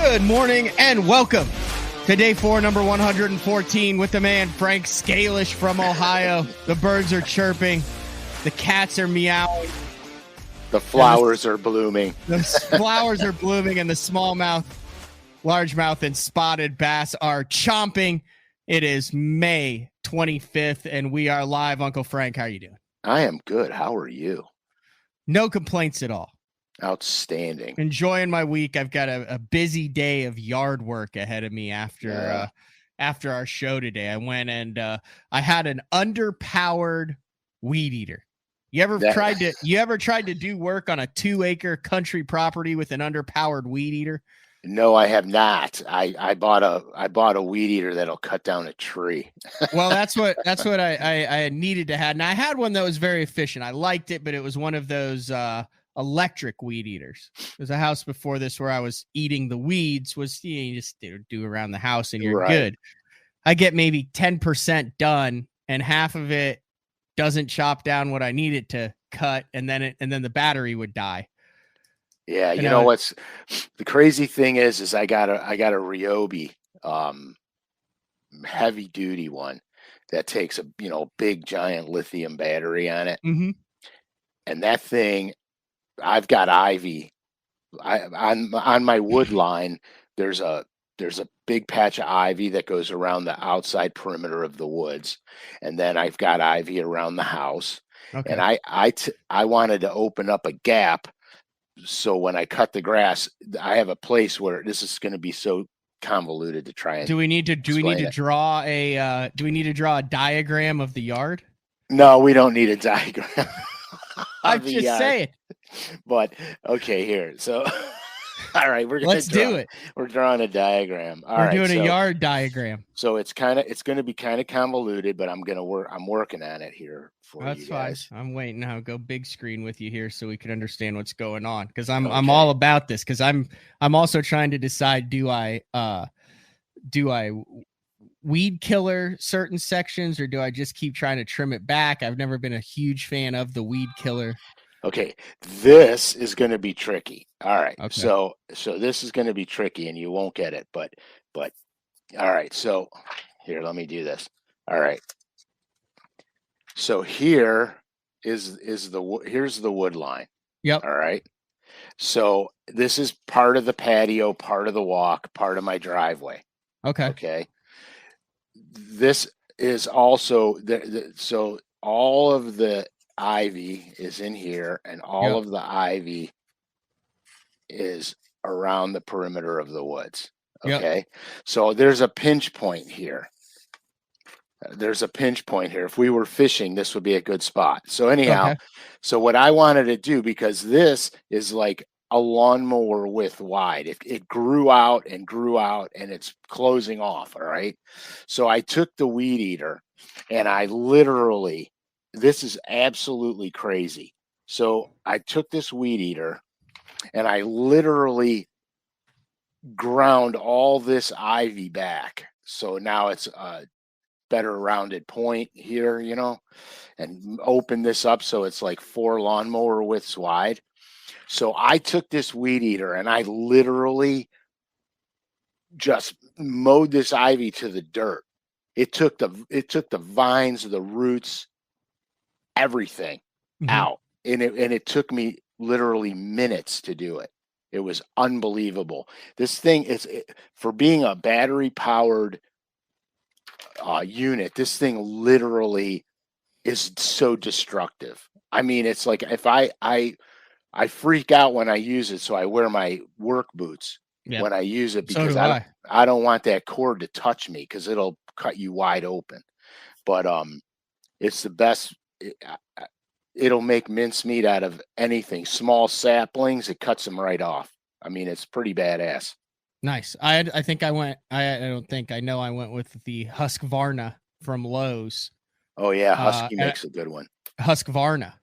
Good morning and welcome to day 4, number 114 with the man Frank SCALISH from Ohio. The birds are chirping. The cats are meowing. The flowers are blooming. The flowers are blooming and the smallmouth, largemouth, and spotted bass are chomping. It is May 25th and we are live. Uncle Frank, how are you doing? I am good. How are you? No complaints at all. Outstanding. Enjoying my week. I've got a busy day of yard work ahead of me after our show today. I went and I had an underpowered weed eater. You ever tried to do work on a 2-acre country property with an underpowered weed eater? No, I have not. I bought a weed eater that'll cut down a tree. Well, that's what I needed to have. And I had one that was very efficient. I liked it, but it was one of those electric weed eaters. There's a house before this where I was eating the weeds. You just do around the house and you're good. I get maybe 10% done, and half of it doesn't chop down what I need it to cut, and then the battery would die. Yeah, you know what's the crazy thing is I got a Ryobi heavy duty one that takes a big giant lithium battery on it. Mm-hmm. And that thing, I've got ivy. On my wood line, there's a big patch of ivy that goes around the outside perimeter of the woods, and then I've got ivy around the house. Okay. And I wanted to open up a gap, so when I cut the grass, I have a place where this is going to be so convoluted to try and. Do we need to draw a diagram of the yard? No, we don't need a diagram. I'm just saying. But okay, here. So all right, let's do it. We're drawing a diagram. We're doing a yard diagram. So it's going to be kind of convoluted, but I'm working on it here for you guys. That's fine. I'm waiting. I'll go big screen with you here so we can understand what's going on, because I'm all about this, because I'm also trying to decide, do I weed killer certain sections, or do I just keep trying to trim it back? I've never been a huge fan of the weed killer. Okay, this is going to be tricky. All right, okay. So this is going to be tricky, and you won't get it. But all right. So here, let me do this. All right. So here's the wood line. Yep. All right. So this is part of the patio, part of the walk, part of my driveway. Okay. Okay. This is also so all of the ivy is in here, and all of the ivy is around the perimeter of the woods. Okay. So there's a pinch point here. If we were fishing, this would be a good spot. So anyhow, So what I wanted to do, because this is like a lawnmower width wide. It grew out and it's closing off. All right. So I took the weed eater and I literally, this is absolutely crazy. So I took this weed eater and I literally ground all this ivy back. So now it's a better rounded point here, and open this up so it's like 4 lawnmower widths wide. So I took this weed eater and I literally just mowed this ivy to the dirt. It took the vines, the roots, everything out. And it took me literally minutes to do it. It was unbelievable. This thing for being a battery powered unit, this thing literally is so destructive. I mean, it's like if I freak out when I use it, so I wear my work boots when I use it, because I don't want that cord to touch me, because it'll cut you wide open. But it's the best. It'll make mincemeat out of anything. Small saplings, it cuts them right off. I mean, it's pretty badass. Nice. I think I went. I know I went with the Husqvarna from Lowe's. Oh yeah, Husky makes a good one. Husqvarna.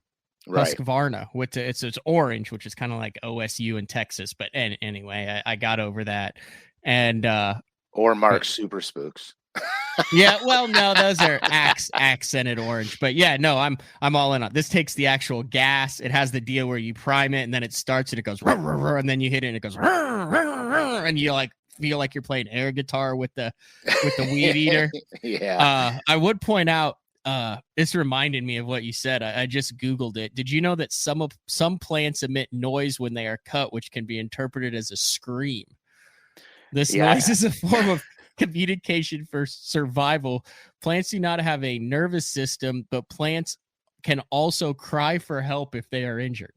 Right. Husqvarna with it's orange, which is kind of like OSU in Texas. But anyway, I got over that. And or Mark's Super Spooks. Yeah, well, no, those are accented orange, but yeah, no, I'm all in on this. Takes the actual gas. It has the deal where you prime it and then it starts and it goes, and then you hit it and it goes, and you like feel like you're playing air guitar with the weed eater. Yeah. I would point out, this reminded me of what you said. I just Googled it. Did you know that some plants emit noise when they are cut, which can be interpreted as a scream? This Yeah. noise is a form of communication for survival. Plants do not have a nervous system, but plants can also cry for help if they are injured.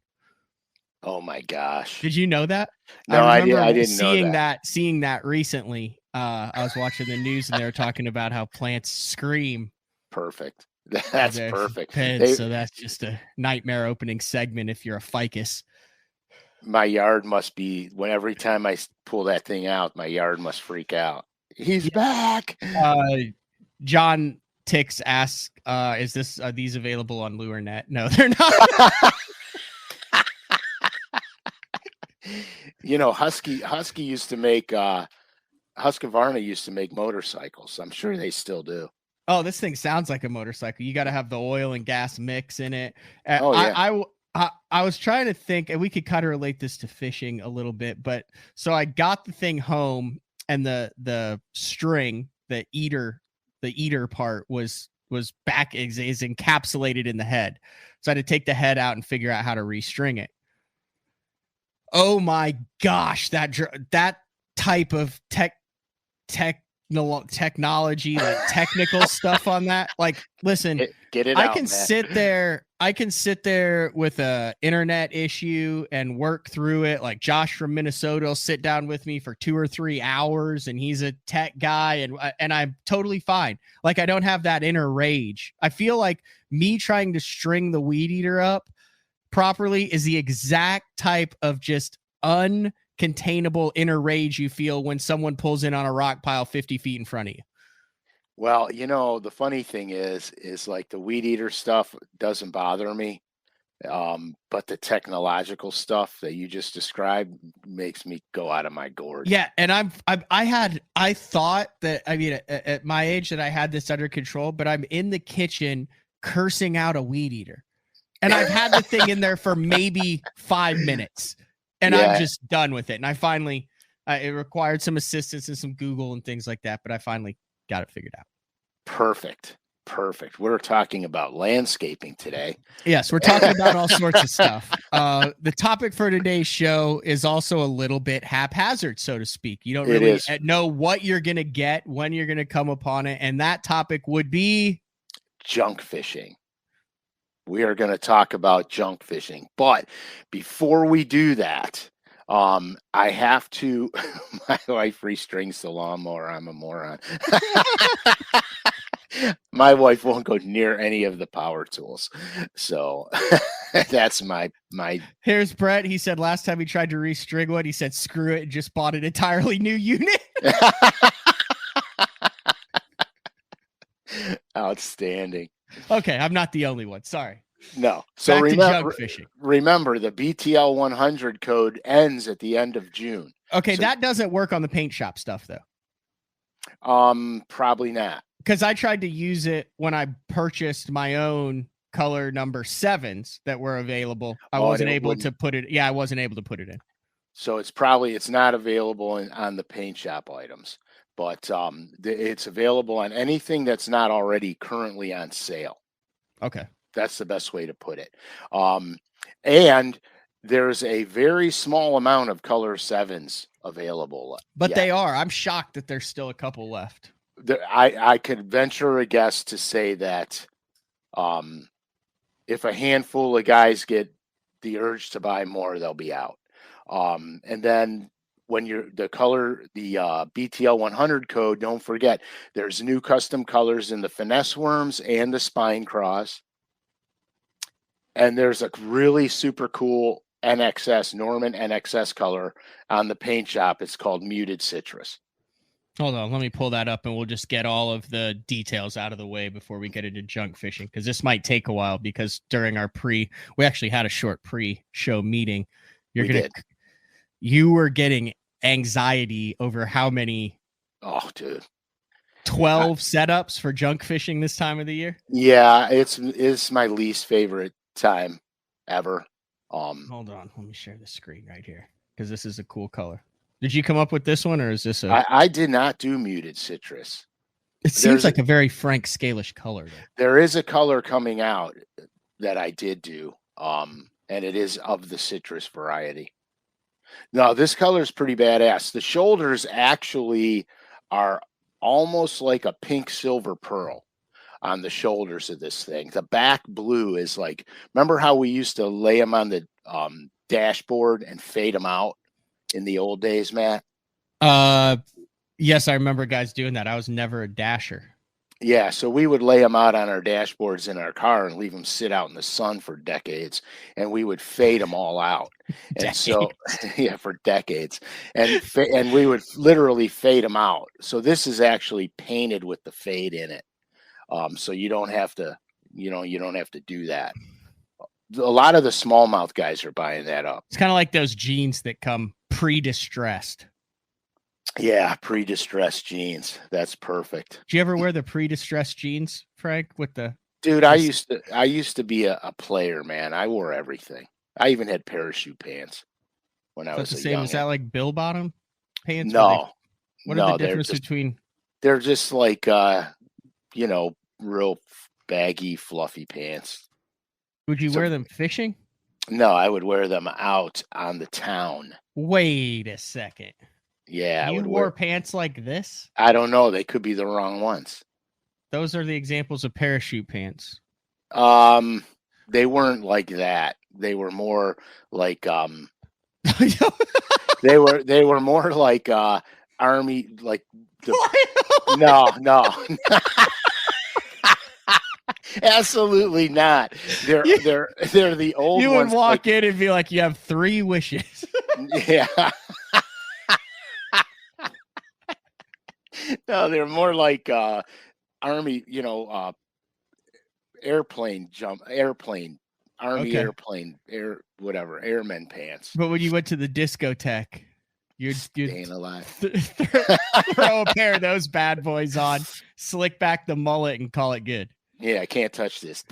Oh my gosh. Did you know that? I No, remember I didn't know seeing that. that recently. I was watching the news and they were talking about how plants scream. Perfect. That's There's perfect. beds, so that's just a nightmare opening segment if you're a ficus. My yard must be when every time I pull that thing out, my yard must freak out. He's back. John Tix asks, are these available on LureNet? No, they're not. You know, Husky used to make Husqvarna used to make motorcycles. I'm sure they still do. Oh, this thing sounds like a motorcycle. You got to have the oil and gas mix in it. Oh yeah. I was trying to think, and we could kind of relate this to fishing a little bit, but so I got the thing home, and the string, the eater part was back is encapsulated in the head. So I had to take the head out and figure out how to restring it. Oh my gosh, that type of technology, like technical stuff on that. Like, listen, get it I out, can man. sit there with a internet issue and work through it. Like Josh from Minnesota will sit down with me for 2 or 3 hours, and he's a tech guy, and I'm totally fine. Like, I don't have that inner rage. I feel like me trying to string the weed eater up properly is the exact type of just uncontainable inner rage you feel when someone pulls in on a rock pile 50 feet in front of you. Well, you know, the funny thing is like the weed eater stuff doesn't bother me. But the technological stuff that you just described makes me go out of my gourd. Yeah, and I thought that, I mean, at my age, that I had this under control, but I'm in the kitchen cursing out a weed eater. And I've had the thing in there for maybe 5 minutes, and Yeah. I'm just done with it. And I finally, it required some assistance and some Google and things like that, but I finally got it figured out. Perfect. We're talking about landscaping today. Yes, we're talking about all sorts of stuff. The topic for today's show is also a little bit haphazard, so to speak. You don't really know what you're going to get, when you're going to come upon it. And that topic would be junk fishing. We are going to talk about junk fishing. But before we do that, I have to, my wife restrings the lawnmower. I'm a moron. My wife won't go near any of the power tools. So that's my. Here's Brett. He said last time he tried to restring one, he said, screw it, and just bought an entirely new unit. Outstanding. Okay, I'm not the only one. Sorry. No. So back to junk fishing. Remember, the BTL 100 code ends at the end of June. Okay, so that doesn't work on the paint shop stuff, though. Probably not. Because I tried to use it when I purchased my own color number 7s that were available. I wasn't able to put it. Yeah, I wasn't able to put it in. So it's not available on the paint shop items, but it's available on anything that's not already currently on sale. Okay. That's the best way to put it. And there's a very small amount of color 7s available. But they are. I'm shocked that there's still a couple left. I could venture a guess to say that if a handful of guys get the urge to buy more, they'll be out. And then when the BTL 100 code, don't forget, there's new custom colors in the finesse worms and the spine cross. And there's a really super cool Norman NXS color on the paint shop. It's called Muted Citrus. Hold on, let me pull that up, and we'll just get all of the details out of the way before we get into junk fishing, because this might take a while, because during our we actually had a short pre-show meeting. You were getting anxiety over how many. Oh, dude. 12 setups for junk fishing this time of the year? Yeah, it's my least favorite time ever. Hold on, let me share the screen right here because this is a cool color. Did you come up with this one, or is this a? I did not do muted citrus. It seems like a very Frank Scalish color, though. There is a color coming out that I did do, and it is of the citrus variety. No, this color is pretty badass. The shoulders actually are almost like a pink silver pearl on the shoulders of this thing. The back blue is like, remember how we used to lay them on the dashboard and fade them out in the old days, Matt? Yes, I remember guys doing that. I was never a dasher. Yeah, so we would lay them out on our dashboards in our car and leave them sit out in the sun for decades, and we would fade them all out. And so, yeah, for decades, and we would literally fade them out. So this is actually painted with the fade in it, so you don't have to, you don't have to do that. A lot of the smallmouth guys are buying that up. It's kind of like those jeans that come pre-distressed. Yeah, pre-distressed jeans. That's perfect. Do you ever wear the pre-distressed jeans, Frank? With the dude, I used to be a player, man. I wore everything. I even had parachute pants when I was a young. Is that like bill bottom pants? No, what are the difference between? They're just like real baggy, fluffy pants. Would you wear them fishing? No, I would wear them out on the town. Wait a second. Yeah, you wore pants like this? I don't know. They could be the wrong ones. Those are the examples of parachute pants. They weren't like that. They were more like they were more like army, like no. Absolutely not. They're the old ones. You would walk in and be like, you have 3 wishes. Yeah. No, they're more like army, airplane, army airplane, airman pants. But when you went to the discotheque, you'd staying alive. Throw a pair of those bad boys on, slick back the mullet, and call it good. Yeah, I can't touch this.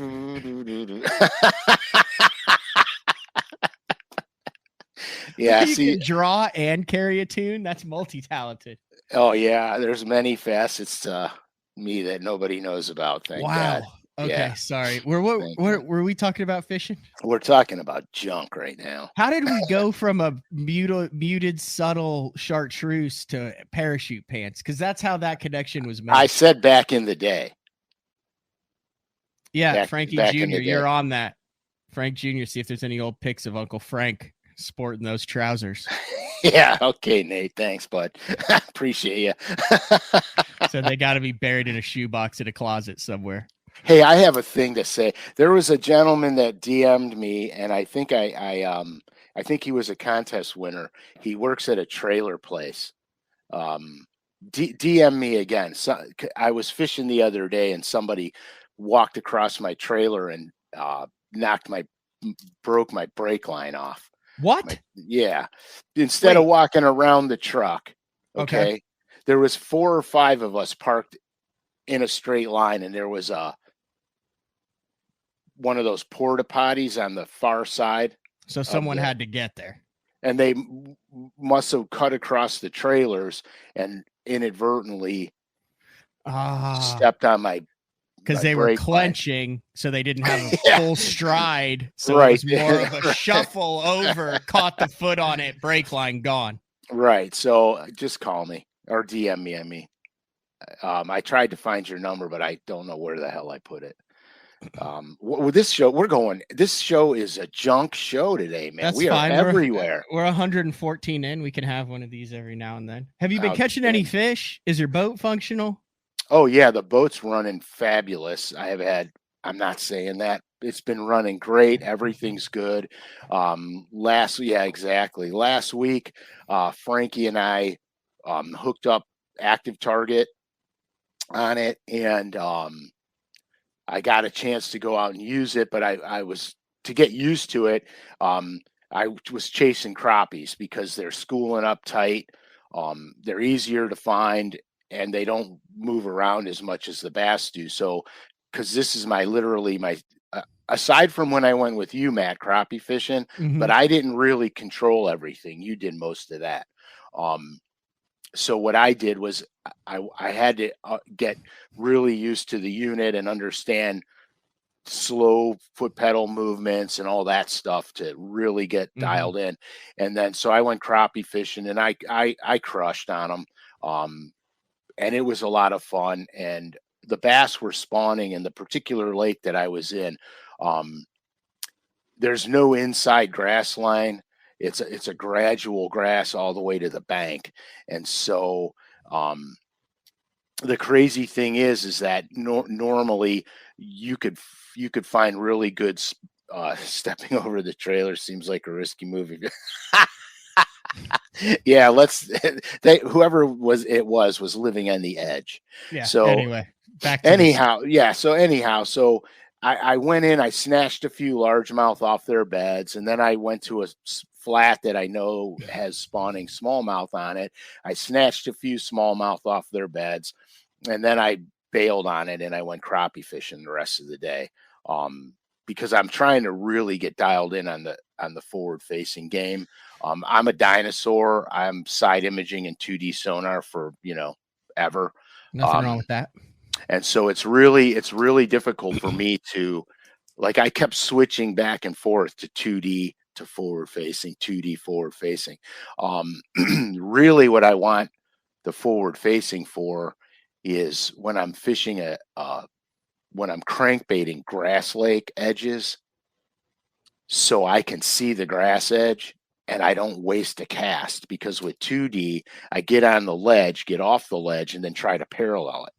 Yeah, you can draw and carry a tune. That's multi-talented. Oh yeah, there's many facets to me that nobody knows about. Thank God. Okay, yeah. Sorry. Were we talking about fishing? We're talking about junk right now. How did we go from a muted, subtle chartreuse to parachute pants? Because that's how that connection was made. I said back in the day. Yeah, Frankie Jr., you're on that. Frank Jr., see if there's any old pics of Uncle Frank sporting those trousers. Yeah, okay, Nate. Thanks, bud. Appreciate you. So they got to be buried in a shoebox in a closet somewhere. Hey, I have a thing to say. There was a gentleman that DM'd me, and I think I think he was a contest winner. He works at a trailer place. DM me again. So, I was fishing the other day, and somebody walked across my trailer and broke my brake line off. What? Yeah. Instead of walking around the truck, okay, there was 4 or 5 of us parked in a straight line, and there was one of those porta potties on the far side. So someone had to get there. And they must have cut across the trailers and inadvertently stepped on my because they were clenching, so they didn't have a full stride. So it was more of a shuffle over, caught the foot on it, brake line gone. Right. So just call me or DM me. I mean, I tried to find your number, but I don't know where the hell I put it. With this show, this show is a junk show today, man. That's we are fine. Everywhere. We're 114 in. We can have one of these every now and then. Have you been catching any fish? Is your boat functional? Oh yeah, the boat's running fabulous. I'm not saying that. It's been running great. Everything's good. Last week, Frankie and I hooked up Active Target on it, and I got a chance to go out and use it, but I was to get used to it. I was chasing crappies because they're schooling up tight. They're easier to find, and they don't move around as much as the bass do. So, because this is literally my aside from when I went with you, Matt, crappie fishing, but I didn't really control everything. You did most of that. So what I did was I had to get really used to the unit and understand slow foot pedal movements and all that stuff to really get dialed in. And then so I went crappie fishing, and I crushed on them. And it was a lot of fun. And the bass were spawning in the particular lake that I was in. There's no inside grass line. It's a gradual grass all the way to the bank. And so the crazy thing is that normally you could find really good stepping over the trailer seems like a risky movie. Yeah, whoever was living on the edge. Yeah. So anyway, so I went in, I snatched a few largemouth off their beds, and then I went to a flat that I know has spawning smallmouth on it. I snatched a few smallmouth off their beds, and then I bailed on it, and I went crappie fishing the rest of the day. Because I'm trying to really get dialed in on the forward facing game. I'm a dinosaur. I'm side imaging in 2D sonar for, ever. Nothing wrong with that. And so it's really difficult for me to, like, I kept switching back and forth to 2D to forward facing, 2D forward facing. Really what I want the forward facing for is when I'm fishing when I'm crankbaiting grass lake edges, so I can see the grass edge and I don't waste a cast, because with 2D, I get on the ledge, get off the ledge, and then try to parallel it.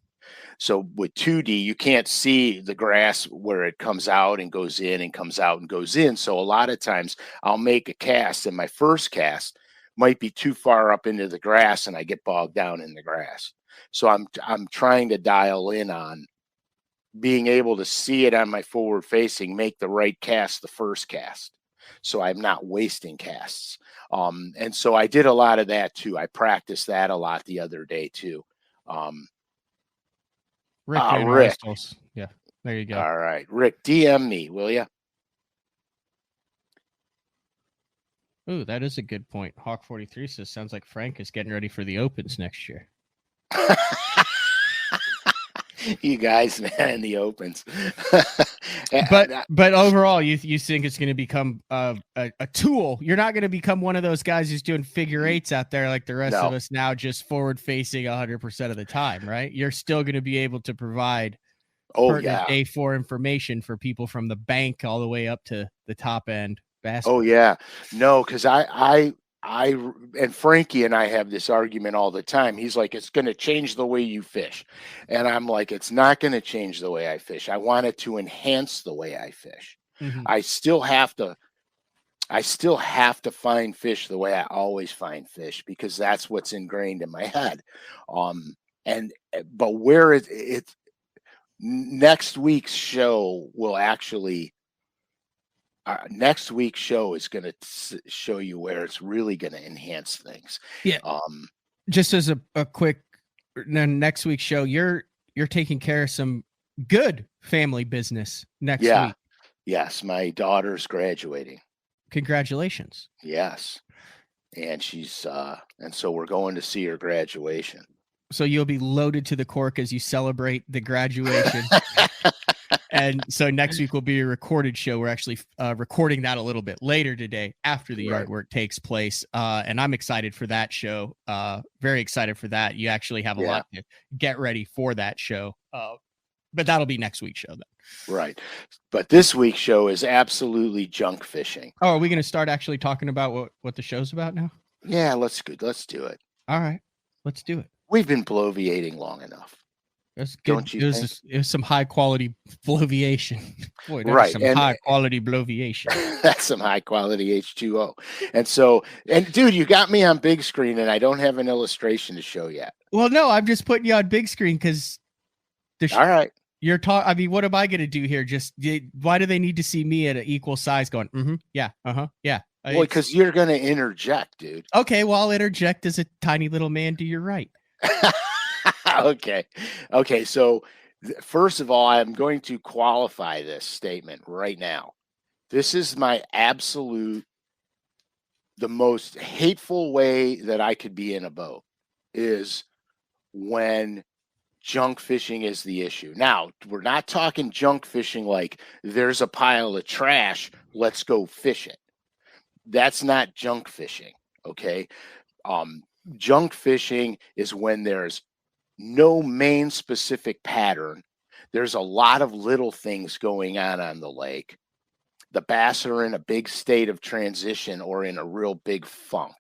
So with 2D, you can't see the grass where it comes out and goes in and comes out and goes in. So a lot of times I'll make a cast, and my first cast might be too far up into the grass and I get bogged down in the grass. So I'm trying to dial in on being able to see it on my forward facing, make the right cast the first cast, so I'm not wasting casts. And so I did a lot of that too. I practiced that a lot the other day too. Rick. Yeah, there you go. All right, Rick, DM me, will you? Ooh, that is a good point. Hawk 43 says, sounds like Frank is getting ready for the Opens next year. You guys, man, in the Opens. but overall, you think it's going to become a tool. You're not going to become one of those guys who's doing figure eights out there like the rest of us now, just forward facing 100% of the time, right? You're still going to be able to provide day 4 information for people from the bank all the way up to the top end basketball. Oh yeah, no, because I and Frankie and I have this argument all the time. He's like, it's going to change the way you fish. And I'm like, it's not going to change the way I fish. I want it to enhance the way I fish. I still have to find fish the way I always find fish, because that's what's ingrained in my head. But where it's next week's show will actually, next week's show is going to show you where it's really going to enhance things. Yeah. Just as a quick, next week's show, you're taking care of some good family business next week. Yes. My daughter's graduating. Congratulations. Yes. And she's, and so we're going to see her graduation. So you'll be loaded to the cork as you celebrate the graduation. And so next week will be a recorded show. We're actually recording that a little bit later today after the yard work takes place. And I'm excited for that show. Very excited for that. You actually have a lot to get ready for that show. But that'll be next week's show then. Right. But this week's show is absolutely junk fishing. Oh, are we going to start actually talking about what the show's about now? Yeah, let's do it. All right. Let's do it. We've been bloviating long enough. That's good. Don't you think? It was some high quality bloviation. Boy, right. Some high quality bloviation. That's some high quality H2O. And dude, you got me on big screen and I don't have an illustration to show yet. Well, no, I'm just putting you on big screen because all right. You're talking. I mean, what am I going to do here? Why do they need to see me at an equal size going, yeah, yeah. Well, because you're going to interject, dude. Okay, well, I'll interject as a tiny little man to your right. Okay. So first of all, I'm going to qualify this statement right now. This is my absolute, the most hateful way that I could be in a boat is when junk fishing is the issue. Now, we're not talking junk fishing like there's a pile of trash, let's go fish it. That's not junk fishing, okay? Junk fishing is when there's no main specific pattern. There's a lot of little things going on the lake. The bass are in a big state of transition or in a real big funk.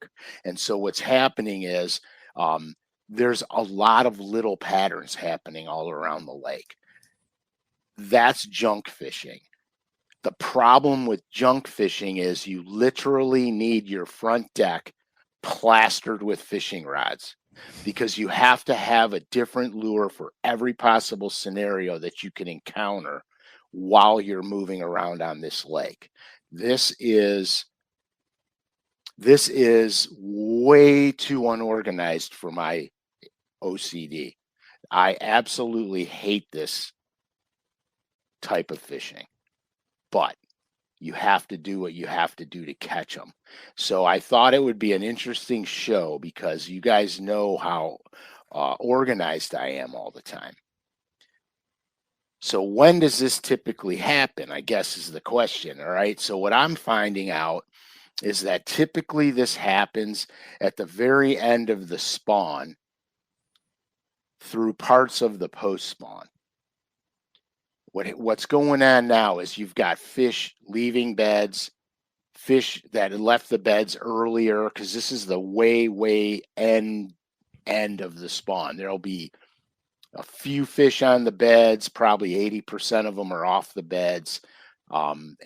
And so what's happening is there's a lot of little patterns happening all around the lake. That's junk fishing. The problem with junk fishing is you literally need your front deck plastered with fishing rods because you have to have a different lure for every possible scenario that you can encounter while you're moving around on this lake. This is way too unorganized for my OCD. I absolutely hate this type of fishing, but you have to do what you have to do to catch them. So I thought it would be an interesting show because you guys know how organized I am all the time. So when does this typically happen, I guess is the question. All right. So what I'm finding out is that typically this happens at the very end of the spawn through parts of the post spawn. What's going on now is you've got fish leaving beds, fish that left the beds earlier, because this is the way end of the spawn. There'll be a few fish on the beds, probably 80% of them are off the beds. And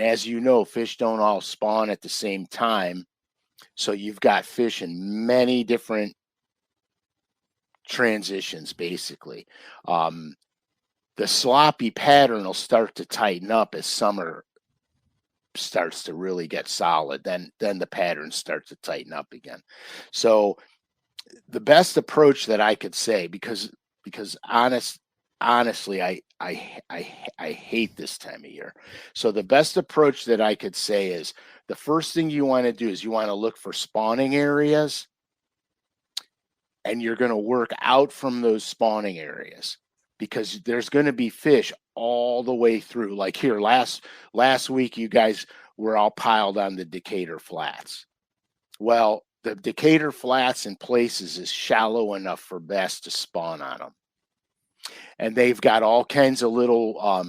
as you know, fish don't all spawn at the same time. So you've got fish in many different transitions, basically. The sloppy pattern will start to tighten up as summer starts to really get solid. Then the patterns start to tighten up again. So the best approach that I could say, because honestly, I hate this time of year. So the best approach that I could say is the first thing you want to do is you want to look for spawning areas, and you're going to work out from those spawning areas because there's going to be fish all the way through. Like here, last week, you guys were all piled on the Decatur Flats. Well, the Decatur Flats in places is shallow enough for bass to spawn on them. And they've got all kinds of little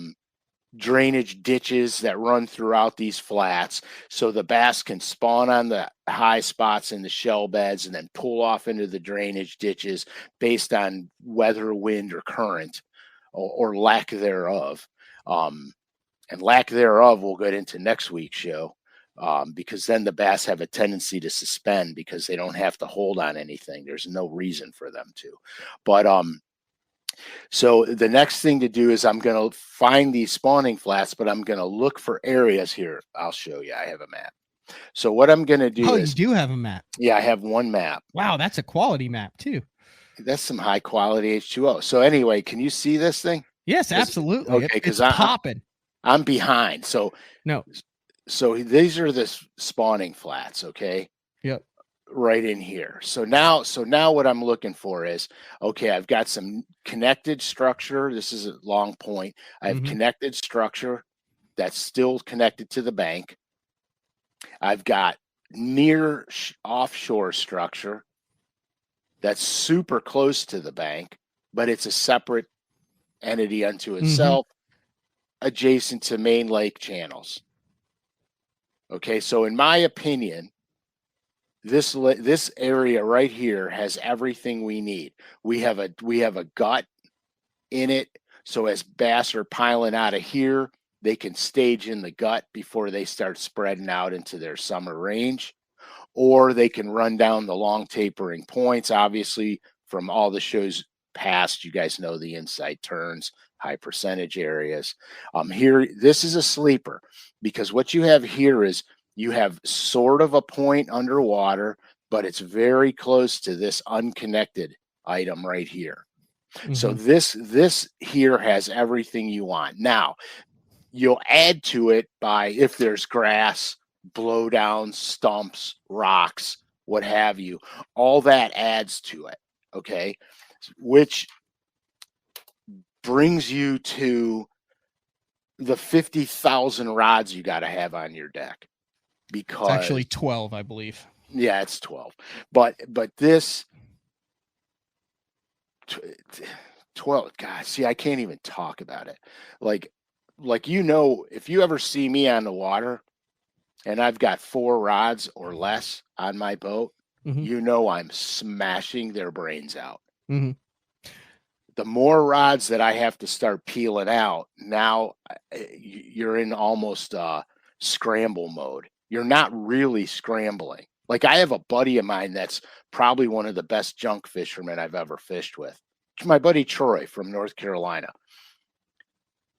drainage ditches that run throughout these flats. So the bass can spawn on the high spots in the shell beds and then pull off into the drainage ditches based on weather, wind, or current, or lack thereof. And lack thereof we'll get into next week's show. Because then the bass have a tendency to suspend because they don't have to hold on anything. There's no reason for them to. But so the next thing to do is I'm going to find these spawning flats, but I'm going to look for areas here. I'll show you. I have a map. So what I'm going to do is... you do have a map? Yeah, I have one map. Wow, that's a quality map too. That's some high quality H2O. So anyway, can you see this thing? Yes, absolutely. Okay, because it's popping. I'm behind. So no. So these are the spawning flats, okay? Yep. Right in here. So now what I'm looking for is, okay, I've got some connected structure. This is a long point. I have connected structure that's still connected to the bank. I've got near offshore structure that's super close to the bank, but it's a separate entity unto itself, adjacent to main lake channels. Okay, so in my opinion, this area right here has everything we need. We have a gut in it, so as bass are piling out of here, they can stage in the gut before they start spreading out into their summer range, or they can run down the long tapering points. Obviously, from all the shows past, you guys know the inside turns, high percentage areas. Here, this is a sleeper because what you have here is you have sort of a point underwater, but it's very close to this unconnected item right here. So this here has everything you want. Now, you'll add to it by, if there's grass, blowdowns, stumps, rocks, what have you, all that adds to it, okay? Which brings you to the 50,000 rods you got to have on your deck. Because it's actually 12, I believe. Yeah, it's 12. But this 12, God, see, I can't even talk about it. Like, if you ever see me on the water and I've got 4 rods or less on my boat, I'm smashing their brains out. The more rods that I have to start peeling out, now you're in almost scramble mode. You're not really scrambling. Like, I have a buddy of mine that's probably one of the best junk fishermen I've ever fished with. It's my buddy Troy from North Carolina.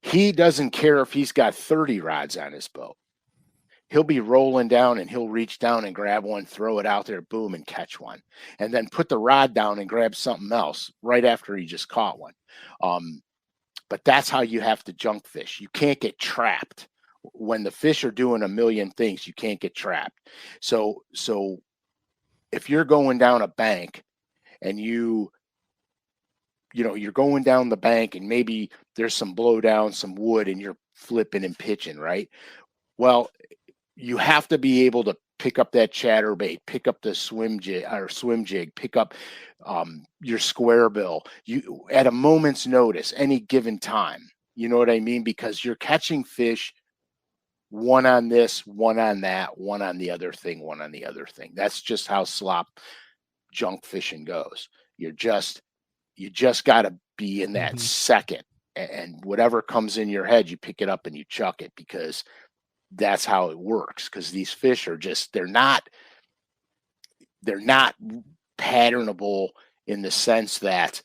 He doesn't care if he's got 30 rods on his boat. He'll be rolling down and he'll reach down and grab one, throw it out there, boom, and catch one. And then put the rod down and grab something else right after he just caught one. But that's how you have to junk fish. You can't get trapped. When the fish are doing a million things, you can't get trapped. So if you're going down a bank and you're going down the bank and maybe there's some blowdown, some wood, and you're flipping and pitching, right? Well, you have to be able to pick up that chatterbait, pick up the swim jig, pick up your square bill. You at a moment's notice, any given time. You know what I mean? Because you're catching fish, one on this, one on that, one on the other thing, one on the other thing. That's just how slop junk fishing goes. You just got to be in that second, and whatever comes in your head, you pick it up and you chuck it, because that's how it works. Because these fish are just, they're not patternable in the sense that,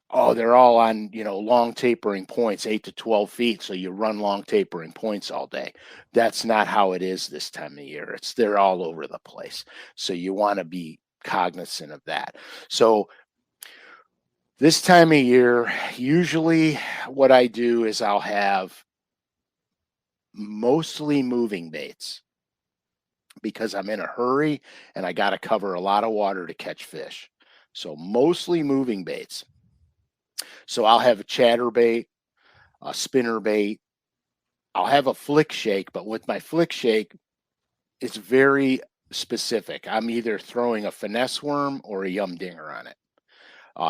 they're all on, long tapering points, 8 to 12 feet. So you run long tapering points all day. That's not how it is this time of year. They're all over the place. So you want to be cognizant of that. So this time of year, usually what I do is I'll have mostly moving baits, because I'm in a hurry and I got to cover a lot of water to catch fish. So mostly moving baits. So I'll have a chatterbait, a spinner bait. I'll have a flick shake, but with my flick shake, it's very specific. I'm either throwing a finesse worm or a yum dinger on it.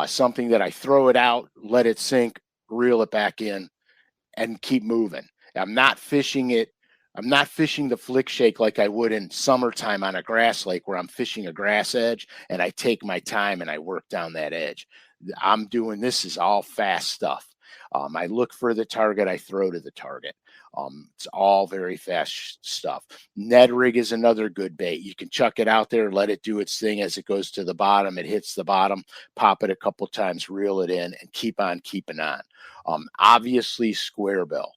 Something that I throw it out, let it sink, reel it back in, and keep moving. I'm not fishing the flick shake like I would in summertime on a grass lake, where I'm fishing a grass edge and I take my time and I work down that edge. This is all fast stuff. I look for the target, I throw to the target. It's all very fast stuff. Ned rig is another good bait. You can chuck it out there, let it do its thing. As it goes to the bottom, it hits the bottom, pop it a couple times, reel it in, and keep on keeping on. Obviously, square bill.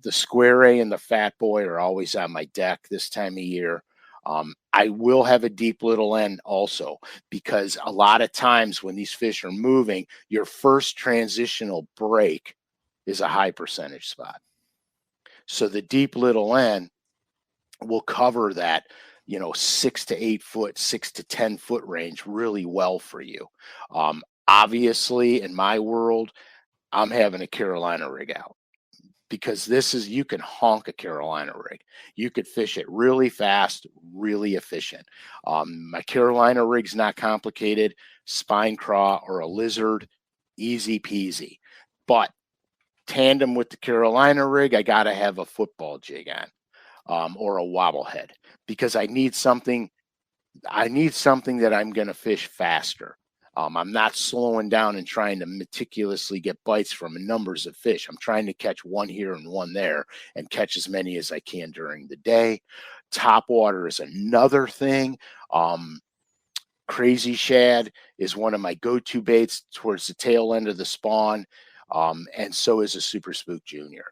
The square A and the fat boy are always on my deck this time of year. I will have a deep little end also, because a lot of times when these fish are moving, your first transitional break is a high percentage spot. So the deep little end will cover that, 6 to 8 foot, 6 to 10 foot range really well for you. Obviously, in my world, I'm having a Carolina rig out, because you can honk a Carolina rig. You could fish it really fast, really efficient. My Carolina rig's not complicated. Spine craw or a lizard, easy peasy. But tandem with the Carolina rig, I got to have a football jig on, or a wobble head, because I need something that I'm going to fish faster. I'm not slowing down and trying to meticulously get bites from numbers of fish. I'm trying to catch one here and one there, and catch as many as I can during the day. Top water is another thing. Crazy shad is one of my go-to baits towards the tail end of the spawn. And so is a Super Spook Junior.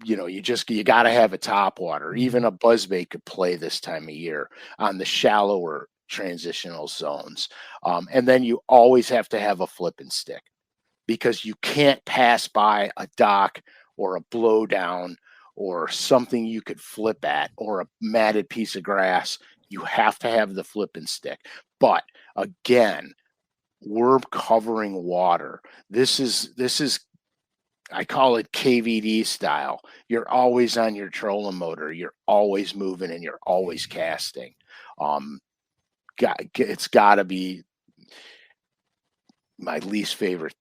You got to have a top water. Even a buzzbait could play this time of year on the shallower transitional zones. And then you always have to have a flipping stick, because you can't pass by a dock or a blowdown or something you could flip at, or a matted piece of grass. You have to have the flipping stick. But again, we're covering water. This is I call it KVD style. You're always on your trolling motor. You're always moving and you're always casting. It's got to be my least favorite,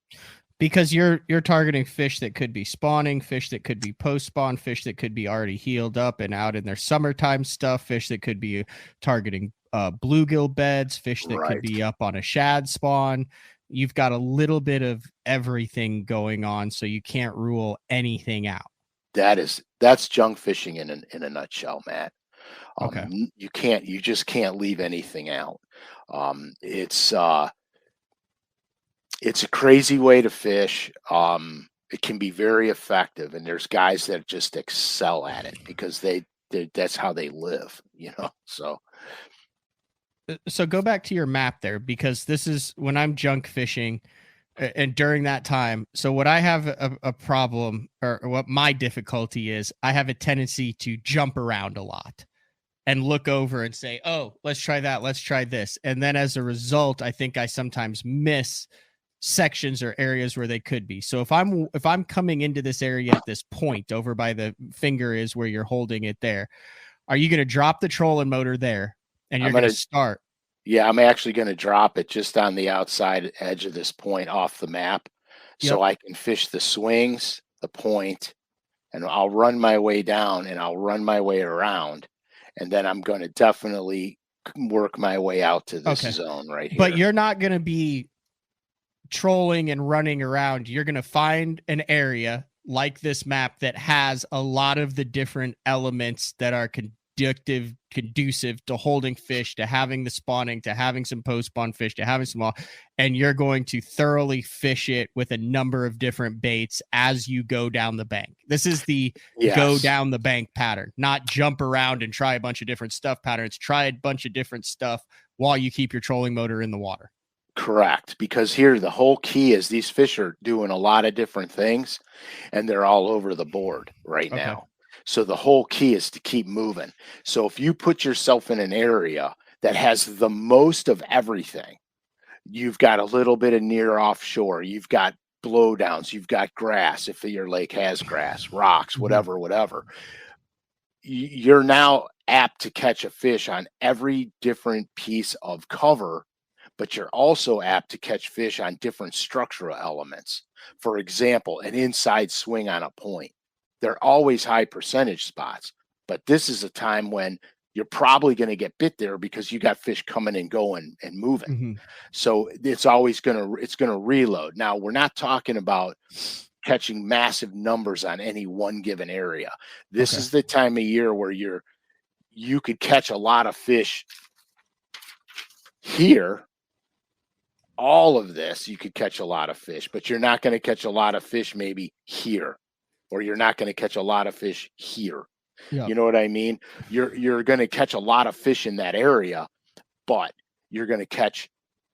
because you're targeting fish that could be spawning, fish that could be post spawn, fish that could be already healed up and out in their summertime stuff, fish that could be targeting bluegill beds, fish that could be up on a shad spawn. You've got a little bit of everything going on, so you can't rule anything out. That's junk fishing in a nutshell, Matt. Okay. You just can't leave anything out. It's a crazy way to fish. It can be very effective, and there's guys that just excel at it because that's how they live, So go back to your map there, because this is when I'm junk fishing and during that time. So what I have a problem, or what my difficulty is, I have a tendency to jump around a lot and look over and say, oh, let's try that, let's try this. And then as a result, I think I sometimes miss sections or areas where they could be. So if I'm coming into this area at this point over by the finger is where you're holding it there, are you going to drop the trolling motor there and you're going to start? Yeah, I'm actually going to drop it just on the outside edge of this point off the map, so I can fish the swings, the point, and I'll run my way down and I'll run my way around, and then I'm going to definitely work my way out to this zone right here. But you're not going to be trolling and running around. You're going to find an area like this map that has a lot of the different elements that are conducive to holding fish, to having the spawning, to having some post-spawn fish, to having some, and you're going to thoroughly fish it with a number of different baits as you go down the bank. This is the go down the bank pattern, not jump around and try a bunch of different stuff patterns. Try a bunch of different stuff while you keep your trolling motor in the water. Correct, because here the whole key is these fish are doing a lot of different things, and they're all over the board right now. So the whole key is to keep moving. So if you put yourself in an area that has the most of everything, you've got a little bit of near offshore, you've got blowdowns, you've got grass, if your lake has grass, rocks, whatever, you're now apt to catch a fish on every different piece of cover, but you're also apt to catch fish on different structural elements. For example, an inside swing on a point. They're always high percentage spots, but this is a time when you're probably going to get bit there because you got fish coming and going and moving. So it's always going to reload. Now, we're not talking about catching massive numbers on any one given area. This is the time of year where you could catch a lot of fish here. All of this, you could catch a lot of fish, but you're not going to catch a lot of fish maybe here, or you're not going to catch a lot of fish here. You know what I mean? You're going to catch a lot of fish in that area, but you're going to catch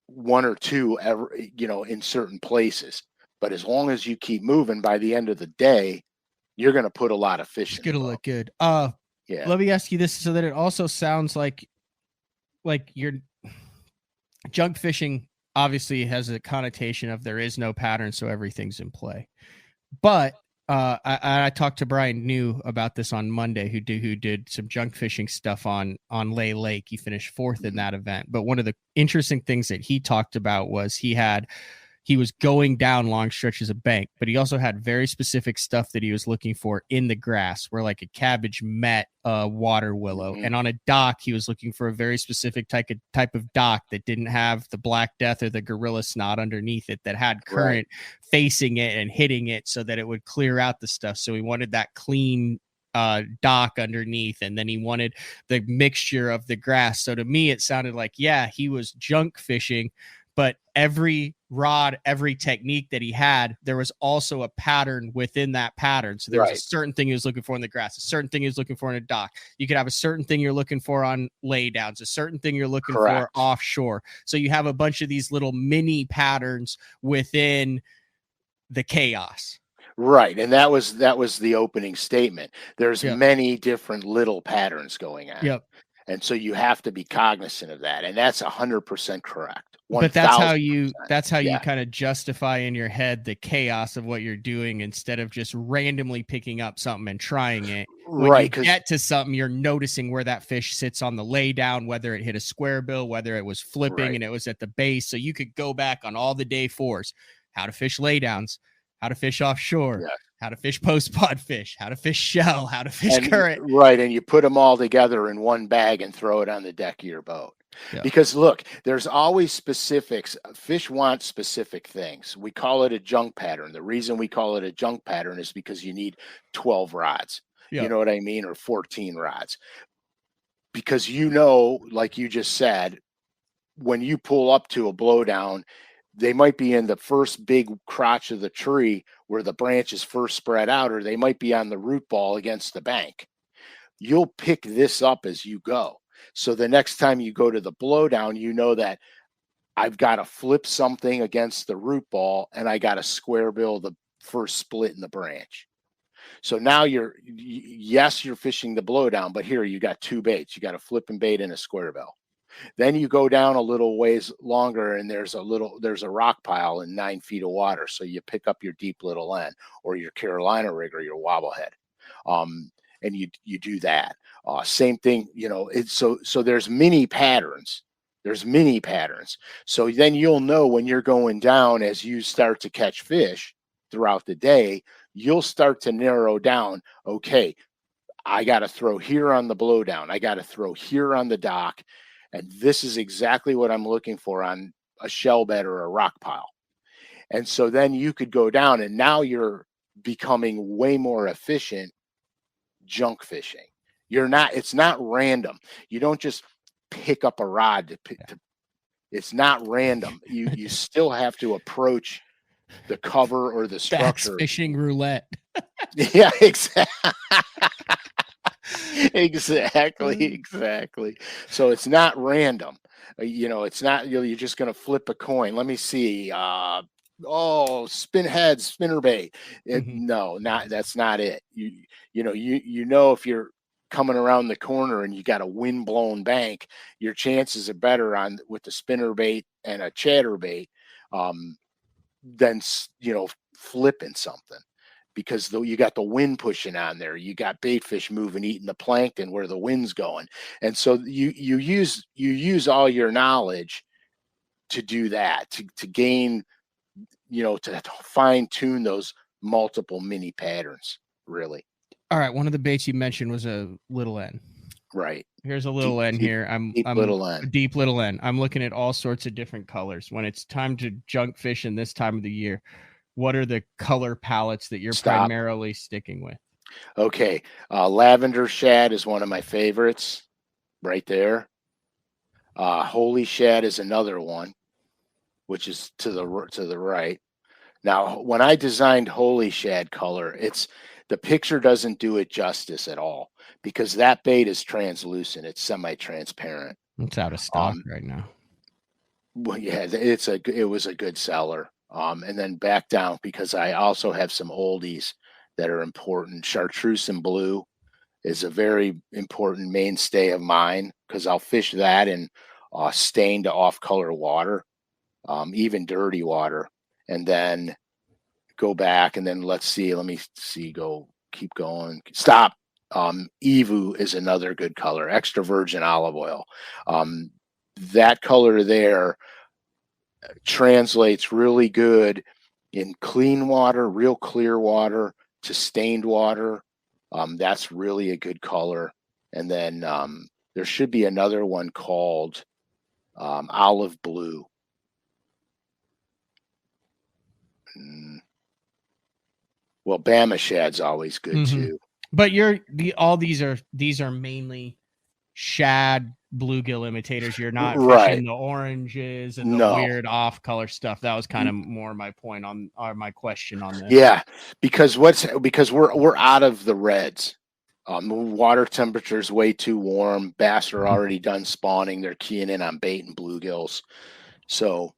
one or two in certain places. But as long as you keep moving, by the end of the day, you're going to put a lot of fish. It's going to look good. Let me ask you this, so that it also sounds like you're junk fishing. Obviously has a connotation of there is no pattern, so everything's in play. But I talked to Brian New about this on Monday, who did some junk fishing stuff on Lay Lake. He finished fourth in that event. But one of the interesting things that he talked about was he was going down long stretches of bank, but he also had very specific stuff that he was looking for in the grass, where like a cabbage met a water willow. And on a dock, he was looking for a very specific type of dock that didn't have the Black Death or the gorilla snot underneath it, that had current facing it and hitting it so that it would clear out the stuff. So he wanted that clean dock underneath, and then he wanted the mixture of the grass. So to me, it sounded like, he was junk fishing, but every rod, every technique that he had, there was also a pattern within that pattern. So there was a certain thing he was looking for in the grass, a certain thing he was looking for in a dock. You could have a certain thing you're looking for on laydowns, a certain thing you're looking for offshore. So you have a bunch of these little mini patterns within the chaos. Right. And that was the opening statement. There's many different little patterns going on. Yep. And so you have to be cognizant of that. And that's 100% correct. 1, but that's how you kind of justify in your head the chaos of what you're doing instead of just randomly picking up something and trying it. When you get to something, you're noticing where that fish sits on the lay down, whether it hit a square bill, whether it was flipping and it was at the base. So you could go back on all the day fours, how to fish laydowns, how to fish offshore, how to fish post-pod fish, how to fish shell, how to fish current. Right, and you put them all together in one bag and throw it on the deck of your boat. Yeah. Because look, there's always specifics. Fish want specific things. We call it a junk pattern. The reason we call it a junk pattern is because you need 12 rods. Yeah. You know what I mean? Or 14 rods. Because like you just said, when you pull up to a blowdown, they might be in the first big crotch of the tree where the branches first spread out, or they might be on the root ball against the bank. You'll pick this up as you go. So the next time you go to the blowdown, you know that I've got to flip something against the root ball and I got to square bill the first split in the branch. So now you're fishing the blowdown, but here you got 2 baits. You got a flipping bait and a square bill. Then you go down a little ways longer and there's a rock pile in 9 feet of water. So you pick up your deep little end or your Carolina rig or your wobblehead. And you do that. Same thing, so there's mini patterns. So then you'll know when you're going down as you start to catch fish throughout the day, you'll start to narrow down, okay, I got to throw here on the blowdown. I got to throw here on the dock. And this is exactly what I'm looking for on a shell bed or a rock pile. And so then you could go down and now you're becoming way more efficient junk fishing. It's not random. You don't just pick up a rod it's not random. You still have to approach the cover or the structure. That's fishing roulette. Yeah, exactly. Exactly. So it's not random. It's not you're just going to flip a coin. Let me see. Spinhead, spinnerbait. No, that's not it. If you're coming around the corner and you got a wind-blown bank, your chances are better with the spinnerbait and a chatterbait than flipping something. Because you got the wind pushing on there, you got bait fish moving, eating the plankton where the wind's going, and so you use all your knowledge to do that, to gain, to fine tune those multiple mini patterns. Really. All right. One of the baits you mentioned was a little N. Right. Here's a little N here. I'm deep little N. I'm looking at all sorts of different colors. When it's time to junk fish in this time of the year, what are the color palettes that you're primarily sticking with? Okay. Lavender shad is one of my favorites right there. Holy shad is another one, which is to the right. Now, when I designed holy shad color, the picture doesn't do it justice at all because that bait is translucent. It's semi-transparent. It's out of stock right now. Well, yeah, it was a good seller. And then back down because I also have some oldies that are important. Chartreuse and blue is a very important mainstay of mine because I'll fish that in stained off-color water, even dirty water, and then go back and then let me see, keep going. Stop. Evu is another good color, extra virgin olive oil. That color there translates really good in clean water, real clear water to stained water. That's really a good color. And then there should be another one called olive blue. Well, Bama shad's always good too. But all these are mainly shad bluegill imitators. You're not Right. fishing the oranges and the weird off color stuff. That was kind of more my point on, or my question on this. Yeah, because we're out of the reds. The water temperature is way too warm. Bass are already done spawning. They're keying in on bait and bluegills. So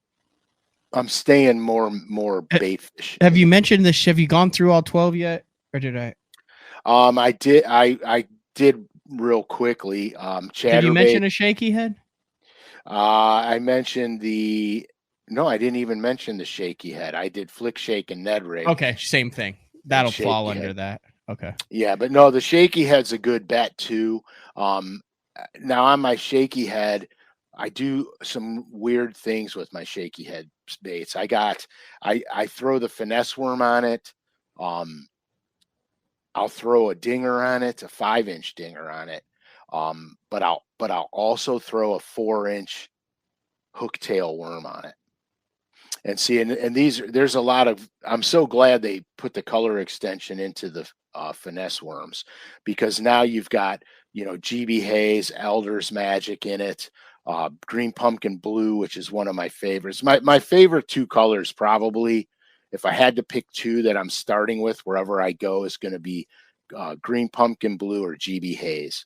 I'm staying more bait fish. Have you mentioned this? Have you gone through all 12 yet, or did I? I did real quickly. Did you mention Chatterbait. a shaky head? I mentioned no, I didn't even mention the shaky head. I did flick shake and Ned rig. Okay, same thing. That'll fall under that. Okay. Yeah, but no, the shaky head's a good bet too. Now on my shaky head, I do some weird things with my shaky head baits. I throw the finesse worm on it. I'll throw a dinger on it, a 5-inch dinger on it. But I'll also throw a 4-inch hooktail worm on it. And see, and there's a lot of, I'm so glad they put the color extension into the finesse worms, because now you've got, GB Haze, Elder's Magic in it, green pumpkin blue, which is one of my favorites. My favorite two colors, probably, if I had to pick two that I'm starting with wherever I go, is going to be green pumpkin blue or GB Haze.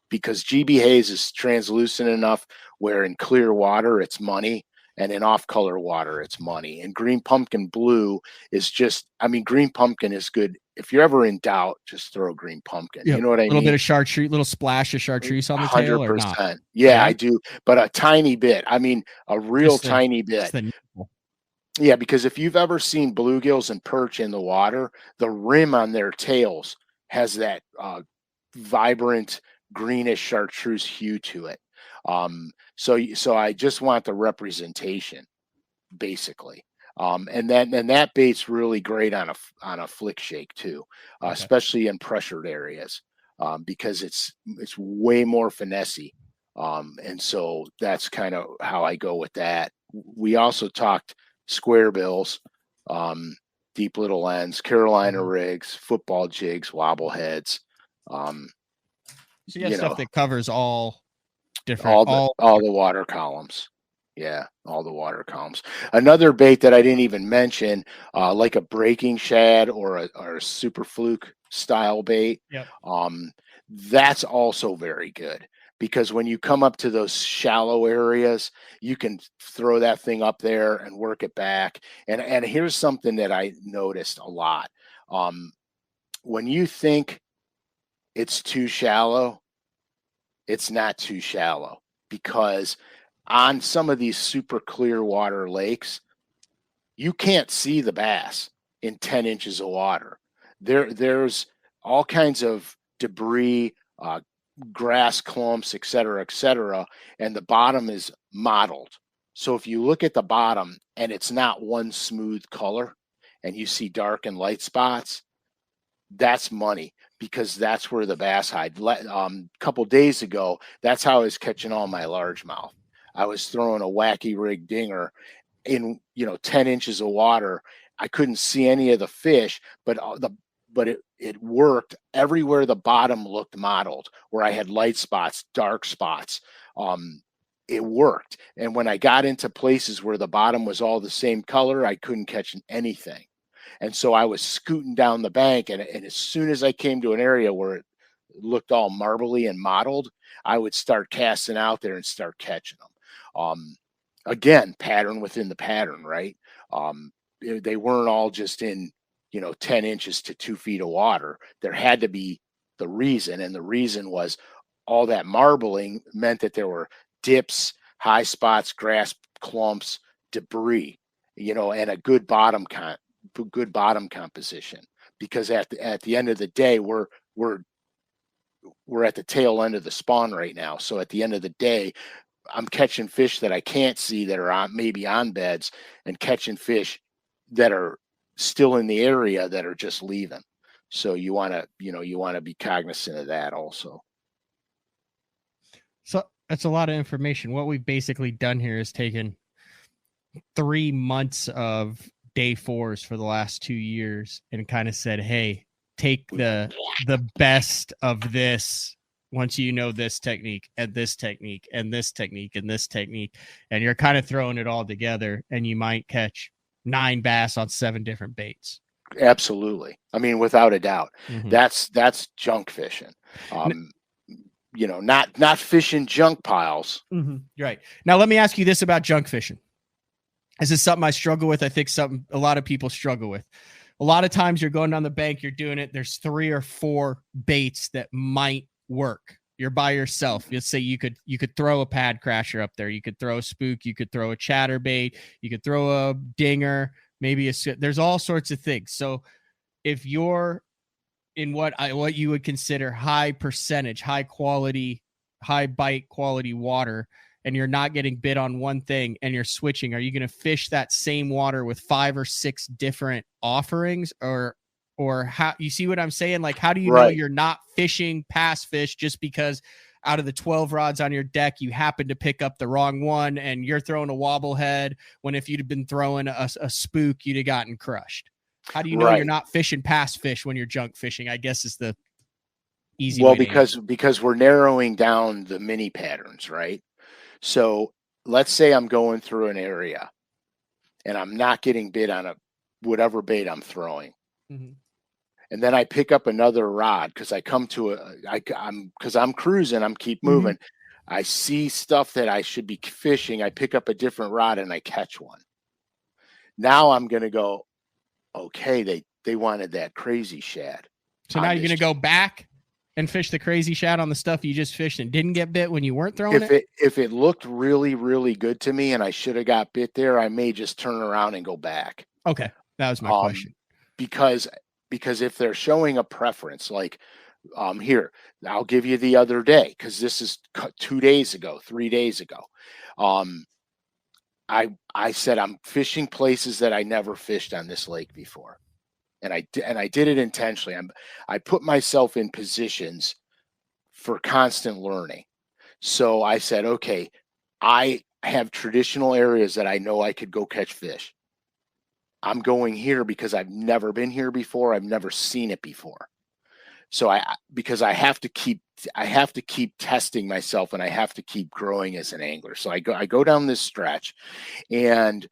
Because GB Haze is translucent enough where in clear water it's money, and in off-color water it's money. And green pumpkin blue is just, green pumpkin is good. If you're ever in doubt, just throw green pumpkin. Yep. You know what I mean? A little bit of chartreuse, little splash of chartreuse on the tail, or not? 100%. Yeah, I do, but a tiny bit. A real tiny bit. Yeah, because if you've ever seen bluegills and perch in the water, the rim on their tails has that vibrant greenish chartreuse hue to it. So I just want the representation, basically. And that bait's really great on a flick shake too, especially in pressured areas, because it's way more finessey. And so that's kind of how I go with that. We also talked square bills, deep little ends, Carolina rigs, football jigs, wobble heads. So you have stuff that covers all different, all the water columns. Yeah, all the water columns. Another bait that I didn't even mention, like a breaking shad or a super fluke style bait. Yep. That's also very good, because when you come up to those shallow areas, you can throw that thing up there and work it back. And here's something that I noticed a lot. When you think it's too shallow, it's not too shallow, because on some of these super clear water lakes, you can't see the bass in 10 inches of water. There's all kinds of debris, grass clumps, et cetera, and the bottom is mottled. So if you look at the bottom and it's not one smooth color and you see dark and light spots, that's money, because that's where the bass hide. Couple days ago, that's how I was catching all my largemouth. I was throwing a wacky rig dinger in 10 inches of water. I couldn't see any of the fish, but it worked everywhere. The bottom looked mottled, where I had light spots, dark spots. It worked. And when I got into places where the bottom was all the same color, I couldn't catch anything. And so I was scooting down the bank, and as soon as I came to an area where it looked all marbly and mottled, I would start casting out there and start catching them. Again, pattern within the pattern, right? They weren't all just in 10 inches to 2 feet of water. There had to be the reason, and the reason was all that marbling meant that there were dips, high spots, grass clumps, debris, and a good bottom composition. Because at the end of the day, we're at the tail end of the spawn right now. So at the end of the day, I'm catching fish that I can't see that are maybe on beds, and catching fish that are still in the area that are just leaving. So you want to be cognizant of that also. So that's a lot of information. What we've basically done here is taken 3 months of day 4s for the last 2 years and kind of said, hey, take the best of this once you know this technique and this technique and this technique and this technique, and you're kind of throwing it all together, and you might catch 9 bass on 7 different baits. Absolutely. I mean, without a doubt, Mm-hmm. that's junk fishing. You know, not fishing junk piles. Mm-hmm. Right. Now, let me ask you this about junk fishing. This is something I struggle with. I think something a lot of people struggle with. A lot of times you're going down the bank, you're doing it. There's 3 or 4 baits that might work. You're by yourself. Let's say you could throw a pad crasher up there. You could throw a spook. You could throw a chatterbait. You could throw a dinger. Maybe there's all sorts of things. So if you're in what you would consider high percentage, high quality, high bite quality water, and you're not getting bit on one thing and you're switching, are you going to fish that same water with 5 or 6 different offerings, or how, you see what I'm saying? Like, how do you know you're not fishing pass fish just because out of the 12 rods on your deck, you happen to pick up the wrong one and you're throwing a wobble head, when if you'd have been throwing a spook, you'd have gotten crushed? How do you know you're not fishing pass fish when you're junk fishing, I guess, is the easy way to answer. Because we're narrowing down the mini patterns, right? So let's say I'm going through an area and I'm not getting bit on whatever bait I'm throwing. Mm-hmm. And then I pick up another rod because I come to I'm cruising, I'm keep moving. Mm-hmm. I see stuff that I should be fishing. I pick up a different rod and I catch one. Now I'm going to go, okay, they wanted that crazy shad. So now you're going to go back and fish the crazy shad on the stuff you just fished and didn't get bit when you weren't throwing it? If it looked really, really good to me and I should have got bit there, I may just turn around and go back. Okay. That was my question. Because if they're showing a preference, like here, I'll give you the other day, because this is 2 days ago, 3 days ago. I said I'm fishing places that I never fished on this lake before. And I did it intentionally. I put myself in positions for constant learning. So I said, okay, I have traditional areas that I know I could go catch fish. I'm going here because I've never been here before. I've never seen it before. So because I have to keep testing myself, and I have to keep growing as an angler. So I go down this stretch, and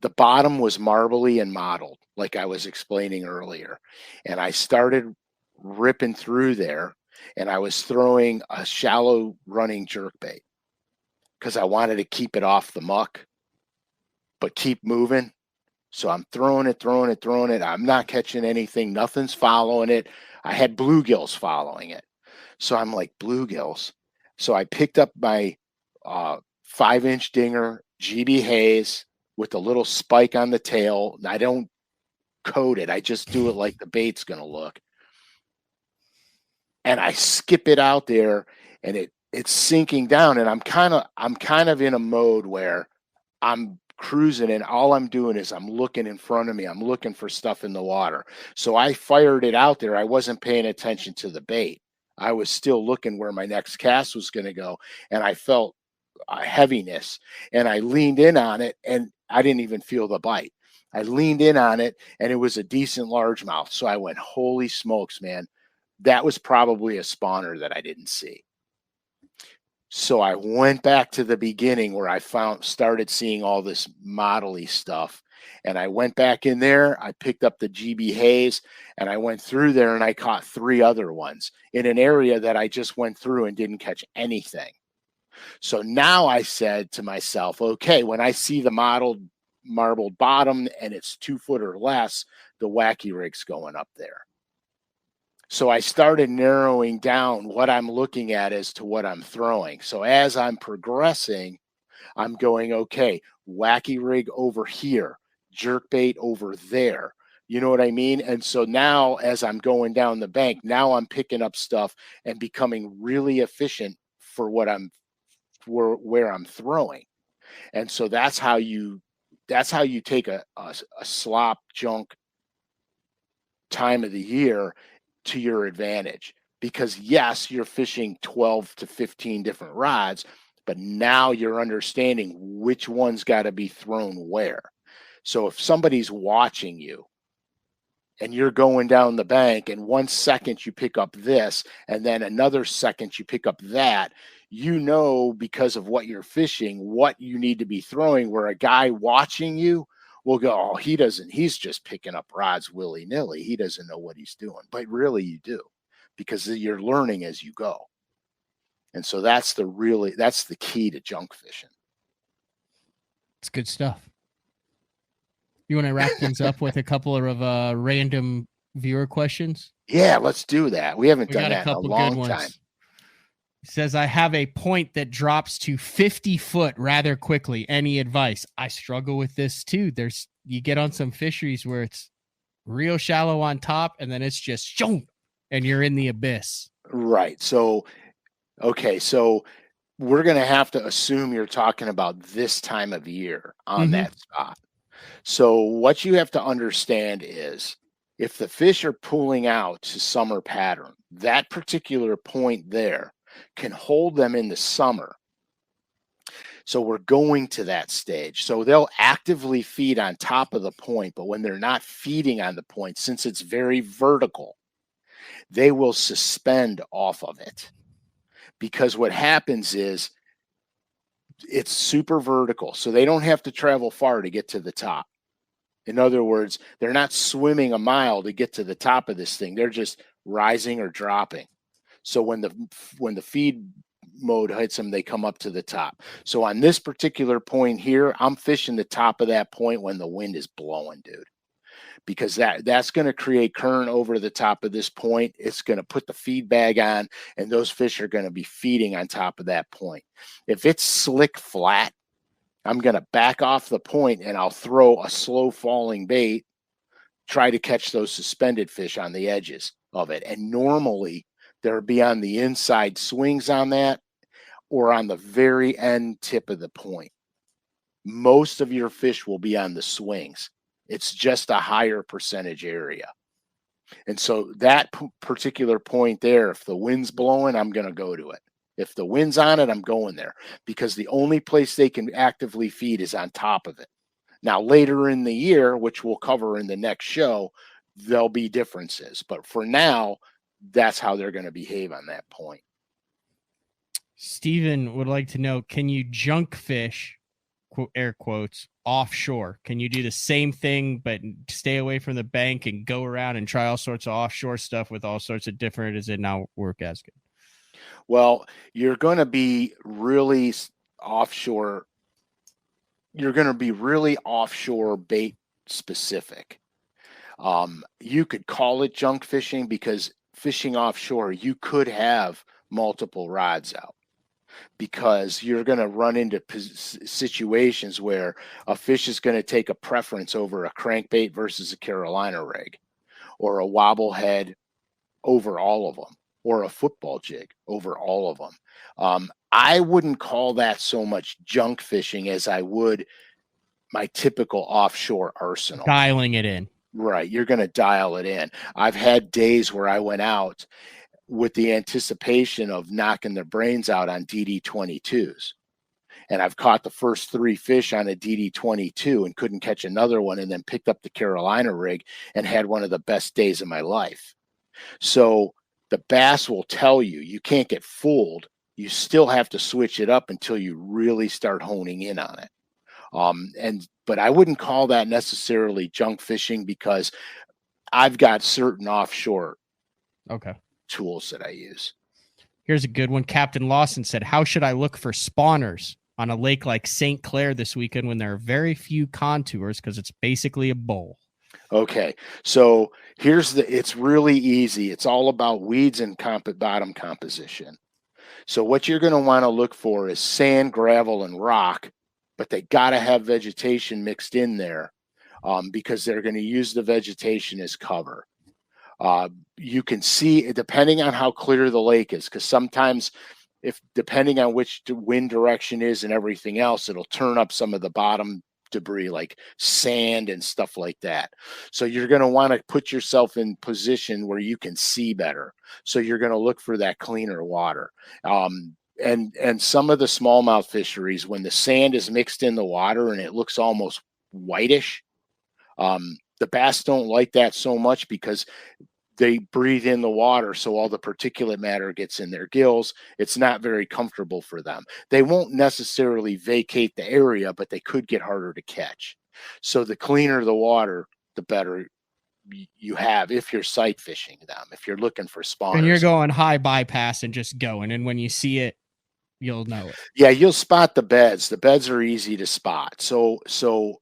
the bottom was marbly and mottled, like I was explaining earlier. And I started ripping through there, and I was throwing a shallow running jerkbait because I wanted to keep it off the muck, but keep moving. So I'm throwing it. I'm not catching anything. Nothing's following it. I had bluegills following it. So I'm like, bluegills. So I picked up my 5-inch dinger, GB Hayes, with a little spike on the tail. I don't coat it. I just do it like the bait's going to look. And I skip it out there, and it's sinking down. And I'm kind of in a mode where I'm cruising, and all I'm doing is I'm looking in front of me. I'm looking for stuff in the water. So I fired it out there. I wasn't paying attention to the bait. I was still looking where my next cast was going to go. And I felt a heaviness, and I leaned in on it, and I didn't even feel the bite. I leaned in on it, and it was a decent largemouth. So I went, holy smokes, man. That was probably a spawner that I didn't see. So I went back to the beginning where I started seeing all this modelly stuff. And I went back in there, I picked up the GB Hayes, and I went through there, and I caught 3 other ones in an area that I just went through and didn't catch anything. So now I said to myself, okay, when I see the marbled bottom and it's 2 foot or less, the wacky rig's going up there. So I started narrowing down what I'm looking at as to what I'm throwing. So as I'm progressing, I'm going, okay, wacky rig over here, jerkbait over there. You know what I mean? And so now as I'm going down the bank, now I'm picking up stuff and becoming really efficient for where I'm throwing. And so that's how you take a slop junk time of the year to your advantage, because yes, you're fishing 12 to 15 different rods, but now you're understanding which one's got to be thrown where. So if somebody's watching you, and you're going down the bank, and 1 second you pick up this, and then another second you pick up that, you know, because of what you're fishing, what you need to be throwing, where a guy watching you will go, oh, he's just picking up rods willy-nilly. He doesn't know what he's doing. But really you do, because you're learning as you go. And so that's the key to junk fishing. It's good stuff. You want to wrap things up with a couple of random viewer questions? Yeah, let's do that. We haven't done that in a long time. It says, I have a point that drops to 50 foot rather quickly. Any advice? I struggle with this too. You get on some fisheries where it's real shallow on top, and then it's just shoom, and you're in the abyss. Right. So, okay. So we're going to have to assume you're talking about this time of year on that spot. So what you have to understand is, if the fish are pulling out to summer pattern, that particular point there can hold them in the summer. So we're going to that stage. So they'll actively feed on top of the point, but when they're not feeding on the point, since it's very vertical, they will suspend off of it. Because what happens is it's super vertical, so they don't have to travel far to get to the top. In other words, they're not swimming a mile to get to the top of this thing. They're just rising or dropping. So when the feed mode hits them, they come up to the top. So on this particular point here, I'm fishing the top of that point when the wind is blowing, dude. Because that's going to create current over the top of this point. It's going to put the feed bag on, and those fish are going to be feeding on top of that point. If it's slick flat, I'm going to back off the point and I'll throw a slow falling bait, try to catch those suspended fish on the edges of it. And normally there'll be on the inside swings on that, or on the very end tip of the point. Most of your fish will be on the swings. It's just a higher percentage area. And so that particular point there, if the wind's blowing, I'm going to go to it. If the wind's on it, I'm going there, because the only place they can actively feed is on top of it. Now, later in the year, which we'll cover in the next show, there'll be differences. But for now, that's how they're going to behave on that point. Steven would like to know, can you junk fish, air quotes, offshore? Can you do the same thing but stay away from the bank and go around and try all sorts of offshore stuff with all sorts of different, does it not work as good? Well, you're going to be really offshore. You're going to be really offshore bait specific. You could call it junk fishing, because fishing offshore, you could have multiple rods out, because you're going to run into situations where a fish is going to take a preference over a crankbait versus a Carolina rig, or a wobble head over all of them, or a football jig over all of them. I wouldn't call that so much junk fishing as I would my typical offshore arsenal. Dialing it in. Right. You're going to dial it in. I've had days where I went out with the anticipation of knocking their brains out on DD22s. And I've caught the first 3 fish on a DD22 and couldn't catch another one, and then picked up the Carolina rig and had one of the best days of my life. So the bass will tell you, you can't get fooled. You still have to switch it up until you really start honing in on it. But I wouldn't call that necessarily junk fishing, because I've got certain offshore tools that I use. Here's a good one. Captain Lawson said, how should I look for spawners on a lake like St. Clair this weekend when there are very few contours, because it's basically a bowl? Okay, so it's really easy. It's all about weeds and bottom composition. So what you're going to want to look for is sand, gravel, and rock, but they got to have vegetation mixed in there, because they're going to use the vegetation as cover. You can see, depending on how clear the lake is, because sometimes, depending on which wind direction is and everything else, it'll turn up some of the bottom debris like sand and stuff like that. So you're going to want to put yourself in position where you can see better. So you're going to look for that cleaner water. And some of the smallmouth fisheries, when the sand is mixed in the water and it looks almost whitish, The bass don't like that so much because they breathe in the water, so all the particulate matter gets in their gills. It's not very comfortable for them. They won't necessarily vacate the area, but they could get harder to catch. So the cleaner the water, the better you have if you're sight fishing them, if you're looking for spawners. And you're going high bypass and just going, and when you see it, you'll know it. Yeah, you'll spot the beds. The beds are easy to spot. So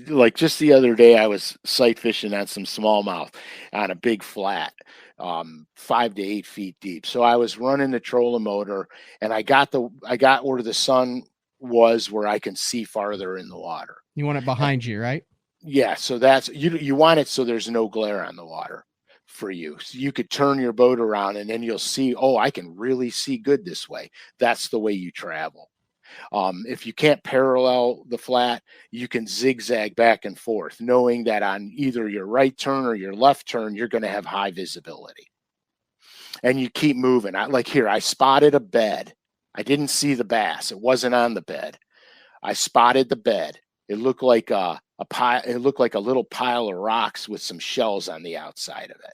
like just the other day, I was sight fishing on some smallmouth on a big flat, 5 to 8 feet deep. So I was running the trolling motor, and I got where the sun was, where I can see farther in the water. You want it behind you, right? Yeah. So that's you want it so there's no glare on the water for you. So you could turn your boat around, and then you'll see, oh, I can really see good this way. That's the way you travel. If you can't parallel the flat, you can zigzag back and forth, knowing that on either your right turn or your left turn, you're going to have high visibility. And you keep moving. Like here, I spotted a bed. I didn't see the bass. It wasn't on the bed. I spotted the bed. It looked like a pile. It looked like a little pile of rocks with some shells on the outside of it.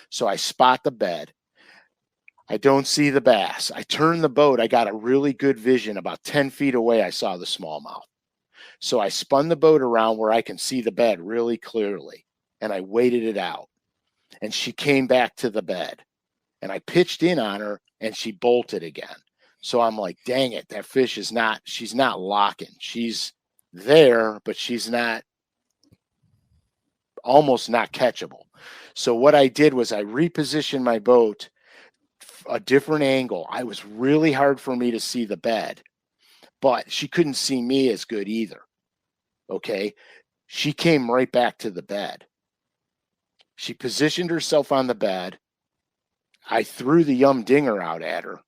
So I spot the bed. I don't see the bass. I turn the boat. I got a really good vision. About 10 feet away, I saw the smallmouth. So I spun the boat around where I can see the bed really clearly, and I waited it out. And she came back to the bed, and I pitched in on her, and she bolted again. So I'm like, dang it, that fish is not, she's not locking. She's there, but she's not, almost not catchable. So what I did was I repositioned my boat a different angle. I was really hard for me to see the bed, but she couldn't see me as good either. Okay. She came right back to the bed. She positioned herself on the bed. I threw the dinger out at her,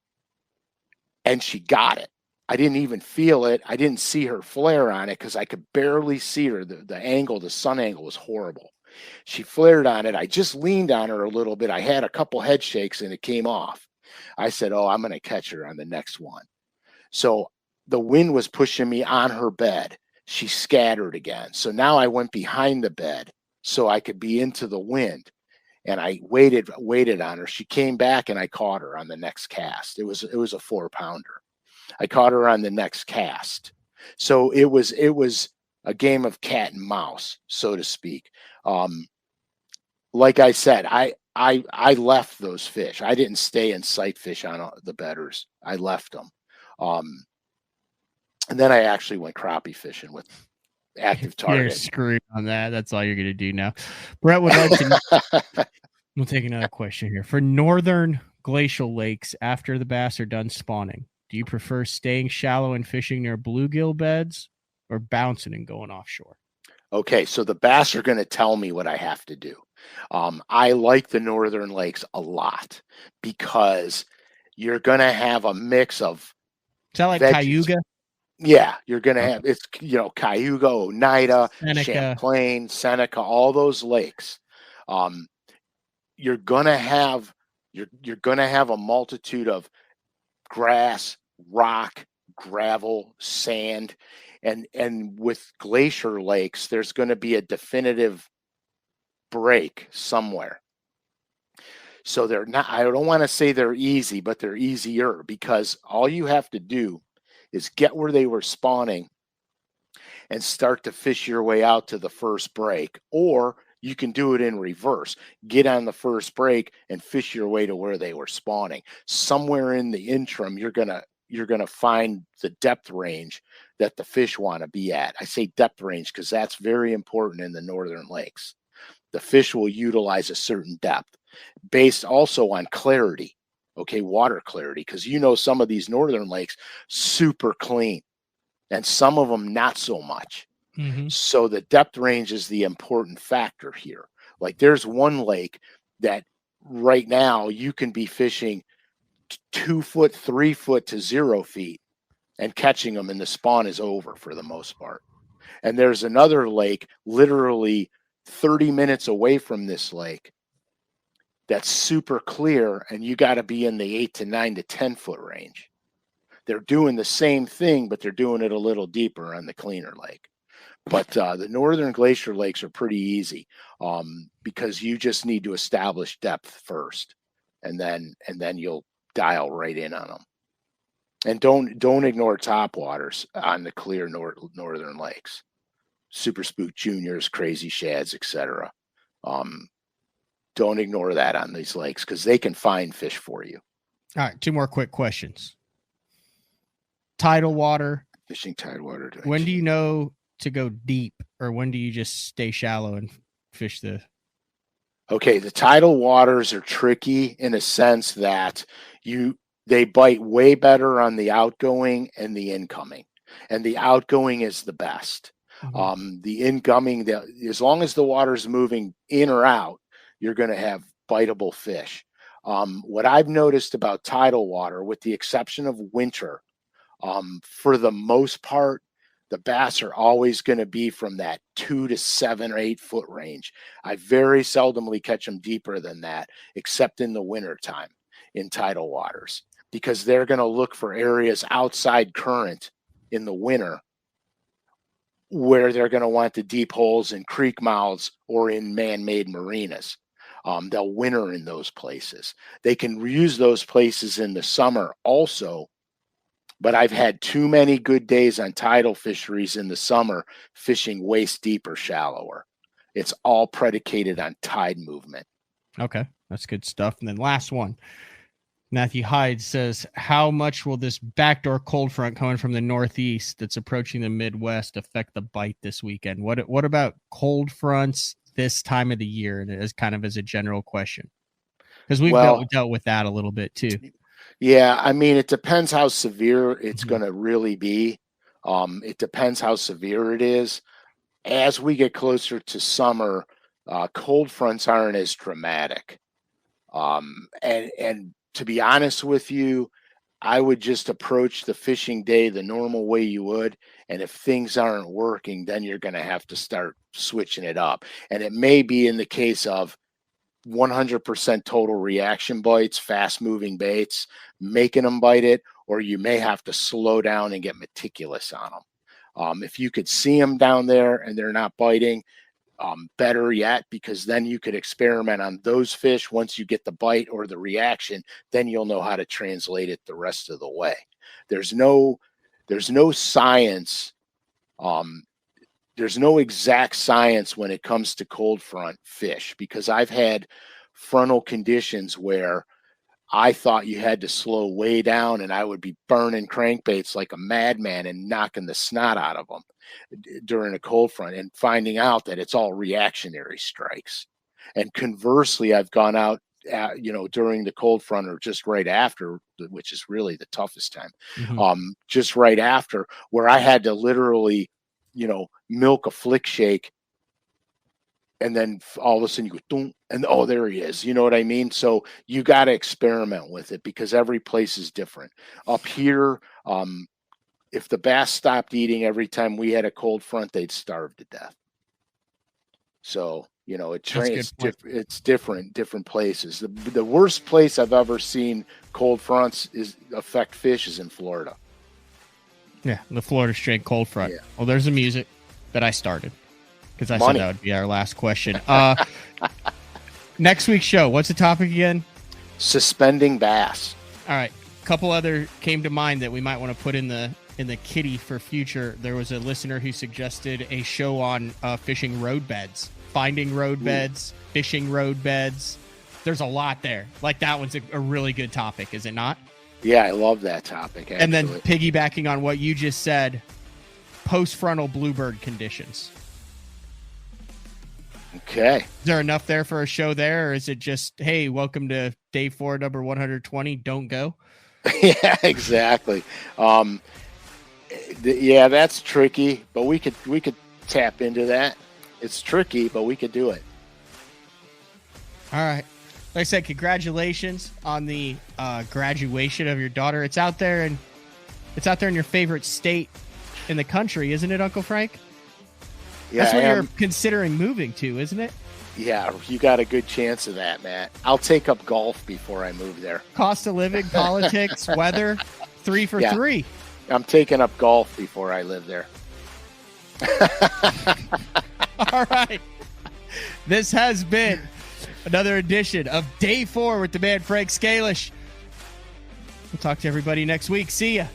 and she got it. I didn't even feel it. I didn't see her flare on it because I could barely see her. The angle, the sun angle was horrible. She flared on it. I just leaned on her a little bit. I had a couple head shakes, and it came off. I said, oh, I'm going to catch her on the next one. So the wind was pushing me on her bed. She scattered again. So now I went behind the bed so I could be into the wind. And I waited on her. She came back, and I caught her on the next cast. It was a 4-pounder. I caught her on the next cast. So it was a game of cat and mouse, so to speak. Like I said, I left those fish. I didn't stay and sight fish on the bedders. I left them. And then I actually went crappie fishing with active target. You're screwed on that. That's all you're going to do now. Brett would like to. We'll take another question here. For northern glacial lakes, after the bass are done spawning, do you prefer staying shallow and fishing near bluegill beds, or bouncing and going offshore? Okay, so the bass are going to tell me what I have to do. I like the northern lakes a lot because you're going to have a mix of. Is that like Cayuga? Yeah, you're going to have, it's, Cayuga, Oneida, Seneca. Champlain, Seneca, all those lakes. You're going to have a multitude of grass, rock, gravel, sand, and with glacier lakes, there's going to be a definitive break somewhere. So they're not, I don't want to say they're easy, but they're easier because all you have to do is get where they were spawning and start to fish your way out to the first break, or you can do it in reverse. Get on the first break and fish your way to where they were spawning. Somewhere in the interim, you're gonna find the depth range that the fish want to be at. I say depth range because that's very important in the northern lakes. The fish will utilize a certain depth based also on clarity. Okay, water clarity, because some of these northern lakes super clean, and some of them not so much. Mm-hmm. So the depth range is the important factor here. Like there's one lake that right now you can be fishing 2 foot, 3 foot to 0 feet and catching them, and the spawn is over for the most part. And there's another lake literally 30 minutes away from this lake that's super clear, and you got to be in the 8 to 9 to 10 foot range. They're doing the same thing, but they're doing it a little deeper on the cleaner lake. But the northern glacier lakes are pretty easy because you just need to establish depth first, and then you'll dial right in on them. And don't ignore topwaters on the clear northern lakes, super spook juniors, crazy shads, etc. Don't ignore that on these lakes because they can find fish for you. All right, 2 more quick questions. Tidal water. Fishing tidewater. When do you know to go deep, or when do you just stay shallow and fish the? Okay, the tidal waters are tricky in a sense that they bite way better on the outgoing and the incoming, and the outgoing is the best. Mm-hmm. The incoming, as long as the water's moving in or out, you're going to have biteable fish. What I've noticed about tidal water, with the exception of winter, for the most part, the bass are always going to be from that 2 to 7 or 8 foot range. I very seldomly catch them deeper than that, except in the winter time in tidal waters, because they're going to look for areas outside current in the winter where they're going to want the deep holes in creek mouths or in man-made marinas. They'll winter in those places. They can use those places in the summer also, but I've had too many good days on tidal fisheries in the summer fishing waist deep or shallower. It's all predicated on tide movement. Okay, that's good stuff. And then last one, Matthew Hyde says, how much will this backdoor cold front coming from the northeast that's approaching the Midwest affect the bite this weekend? What about cold fronts this time of the year, and as kind of as a general question? Because we've dealt with that a little bit too. Yeah, I mean, it depends how severe it's going to really be. It depends how severe it is. As we get closer to summer, cold fronts aren't as dramatic. And to be honest with you, I would just approach the fishing day the normal way you would. And if things aren't working, then you're going to have to start switching it up. And it may be in the case of 100% total reaction bites, fast moving baits, making them bite it, or you may have to slow down and get meticulous on them. If you could see them down there and they're not biting, better yet, because then you could experiment on those fish. Once you get the bite or the reaction, then you'll know how to translate it the rest of the way. There's no science. There's no exact science when it comes to cold front fish, because I've had frontal conditions where I thought you had to slow way down, and I would be burning crankbaits like a madman and knocking the snot out of them during a cold front, and finding out that it's all reactionary strikes. And conversely, I've gone out during the cold front or just right after, which is really the toughest time, just right after, where I had to literally milk a flick shake, and then all of a sudden you go, boom, and oh, there he is. You know what I mean? So you got to experiment with it, because every place is different. Up here, if the bass stopped eating every time we had a cold front, they'd starve to death. So, it's different places. The worst place I've ever seen cold fronts affect fish is in Florida. Yeah, the Florida Strait cold front. Yeah. Well, there's the music that I started, because I said that would be our last question. Next week's show, what's the topic again? Suspending bass. All right. A couple other came to mind that we might want to put in the kitty for future. There was a listener who suggested a show on fishing road beds, finding road beds, fishing road beds. There's a lot there. Like, that one's a really good topic, is it not? Yeah, I love that topic, actually. And then piggybacking on what you just said, post-frontal bluebird conditions. Okay. Is there enough there for a show there, or is it just, hey, welcome to day 4, number 120, don't go? Yeah, exactly. Yeah, that's tricky, but we could tap into that. It's tricky, but we could do it. All right. Like I said, congratulations on the graduation of your daughter. It's out there in your favorite state in the country, isn't it, Uncle Frank? Yeah, that's where you're considering moving to, isn't it? Yeah, you got a good chance of that, Matt. I'll take up golf before I move there. Cost of living, politics, weather, 3 for 3. I'm taking up golf before I live there. All right. This has been another edition of Day 4 with the man Frank SCALISH. We'll talk to everybody next week. See ya.